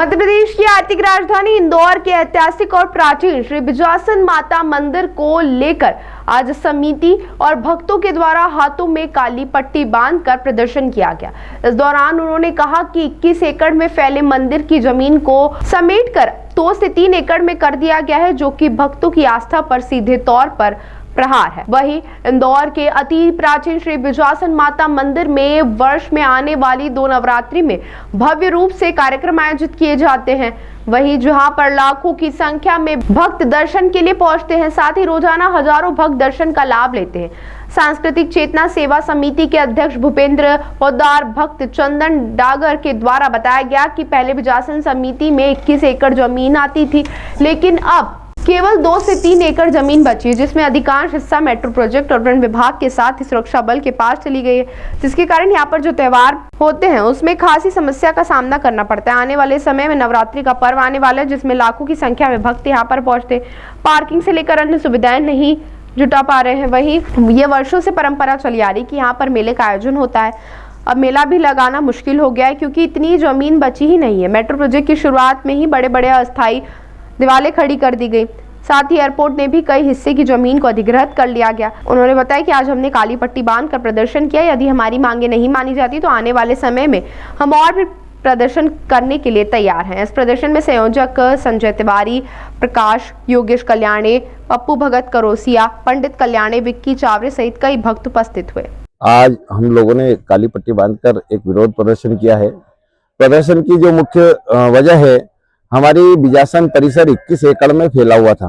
मध्य प्रदेश की आर्थिक राजधानी इंदौर के ऐतिहासिक और प्राचीन श्री बिजासन माता मंदिर को लेकर आज समिति और भक्तों के द्वारा हाथों में काली पट्टी बांधकर प्रदर्शन किया गया। इस दौरान उन्होंने कहा कि 21 एकड़ में फैले मंदिर की जमीन को समेटकर 2 से 3 एकड़ में कर दिया गया है, जो कि भक्तों की आस्था पर सीधे तौर पर प्रहार है। वहीं इंदौर के अति प्राचीन श्री बिजासन माता मंदिर में वर्ष में आने वाली 2 नवरात्रि में भव्य रूप से कार्यक्रम आयोजित किए जाते हैं। वहीं जहां पर लाखों की संख्या में भक्त दर्शन के लिए पहुंचते हैं, साथ ही रोजाना हजारों भक्त दर्शन का लाभ लेते हैं। सांस्कृतिक चेतना सेवा समिति के अध्यक्ष भूपेंद्र पोद्दार भक्त चंदन डागर के द्वारा बताया गया कि पहले बिजासन समिति में 21 एकड़ जमीन आती थी, लेकिन अब केवल 2 से 3 एकड़ जमीन बची है, जिसमें अधिकांश हिस्सा मेट्रो प्रोजेक्ट और वन विभाग के साथ ही सुरक्षा बल के पास चली गई है, जिसके कारण यहाँ पर जो त्योहार होते हैं उसमें खासी समस्या का सामना करना पड़ता है। आने वाले समय में नवरात्रि का पर्व आने वाला है, जिसमें लाखों की संख्या में भक्त यहाँ पर पहुंचते, पार्किंग से लेकर अन्य सुविधाएं नहीं जुटा पा रहे हैं। वहीं ये वर्षों से परंपरा चली आ रही कि यहाँ पर मेले का आयोजन होता है। अब मेला भी लगाना मुश्किल हो गया है, क्योंकि इतनी जमीन बची ही नहीं है। मेट्रो प्रोजेक्ट की शुरुआत में ही बड़े बड़े अस्थायी दीवारें खड़ी कर दी गई, साथ ही एयरपोर्ट ने भी कई हिस्से की जमीन को अधिग्रहित कर लिया गया। उन्होंने बताया कि आज हमने काली पट्टी बांधकर प्रदर्शन किया। यदि हमारी मांगे नहीं मानी जाती तो आने वाले समय में हम और भी प्रदर्शन करने के लिए तैयार हैं। इस प्रदर्शन में संयोजक संजय तिवारी, प्रकाश, योगेश कल्याणे, पप्पू भगत करोसिया, पंडित कल्याणे, विक्की चावरे सहित कई भक्त उपस्थित हुए। आज हम लोगों ने काली पट्टी बांधकर एक विरोध प्रदर्शन किया है। प्रदर्शन की जो मुख्य वजह है, हमारी बिजासन परिसर 21 एकड़ में फैला हुआ था।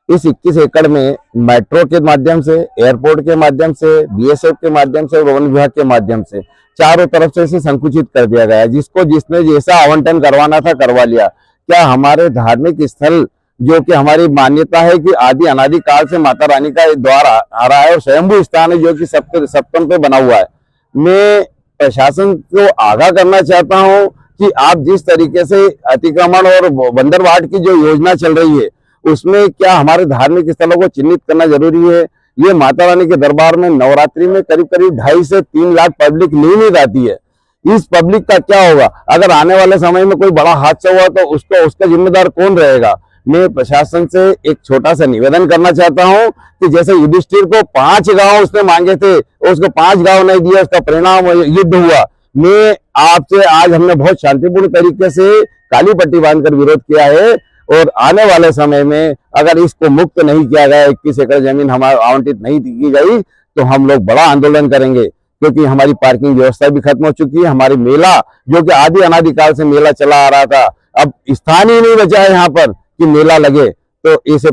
इस 21 एकड़ में मेट्रो के माध्यम से, एयरपोर्ट के माध्यम से, बीएसएफ के माध्यम से, वन विभाग के माध्यम से चारों तरफ से इसे संकुचित कर दिया गया। जिसको जिसने जैसा आवंटन करवाना था करवा लिया। क्या हमारे धार्मिक स्थल, जो कि हमारी मान्यता है कि आदि अनादि काल से माता रानी का द्वार आ रहा है और स्वयंभू स्थान है, जो कि सप्तम पे बना हुआ है। मैं प्रशासन को आगाह करना चाहता हूँ कि आप जिस तरीके से अतिक्रमण और बंदरवाट की जो योजना चल रही है, उसमें क्या हमारे धार्मिक स्थलों को चिन्हित करना जरूरी है। ये माता रानी के दरबार में नवरात्रि में करीब 2.5 से 3 लाख पब्लिक नियमित आती है। इस पब्लिक का क्या होगा? अगर आने वाले समय में कोई बड़ा हादसा हुआ तो उसका जिम्मेदार कौन रहेगा? मैं प्रशासन से एक छोटा सा निवेदन करना चाहता हूं कि जैसे युधिष्ठिर को 5 गांव उसने मांगे थे, उसको 5 गांव नहीं दिया, उसका परिणाम युद्ध हुआ। मैं आपसे आज हमने बहुत शांतिपूर्ण तरीके से काली पट्टी बांधकर विरोध किया है, और आने वाले समय में अगर इसको मुक्त नहीं किया गया, 21 एकड़ जमीन हमारे आवंटित नहीं की गई, तो हम लोग बड़ा आंदोलन करेंगे। क्योंकि हमारी पार्किंग व्यवस्था भी खत्म हो चुकी है। हमारी मेला, जो कि आदि अनादिकाल से मेला चला आ रहा था, अब स्थान ही नहीं बचा है यहाँ पर कि मेला लगे। तो ऐसे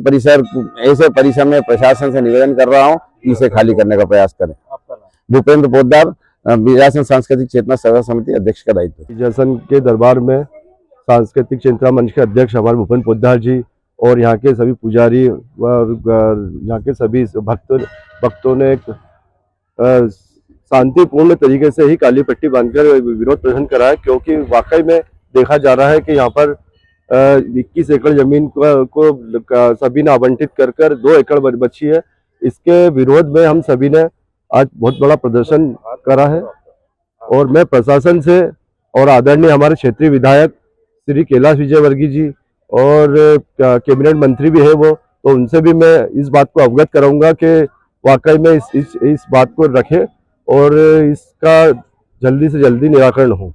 परिसर में प्रशासन से निवेदन कर रहा हूँ कि इसे खाली करने का प्रयास करें। भूपेंद्र पोद्दार, बिजासन सांस्कृतिक चेतना सेवा समिति अध्यक्ष का दायित्व। बिजासन के दरबार में सांस्कृतिक चेतना मंच के अध्यक्ष हमारे भूपेंद्र पोद्दार जी और यहाँ के सभी पुजारी और यहाँ के सभी भक्तों ने एक शांतिपूर्ण तरीके से ही काली पट्टी बांधकर विरोध प्रदर्शन करा है। क्योंकि वाकई में देखा जा रहा है कि यहाँ पर 21 एकड़ जमीन को सभी ने आवंटित कर 2 एकड़ बची है। इसके विरोध में हम सभी ने आज बहुत बड़ा प्रदर्शन करा है, और मैं प्रशासन से और आदरणीय हमारे क्षेत्रीय विधायक श्री कैलाश विजयवर्गीय जी और कैबिनेट मंत्री भी है वो, तो उनसे भी मैं इस बात को अवगत कराऊंगा कि वाकई में इस बात को रखें और इसका जल्दी से जल्दी निराकरण हो।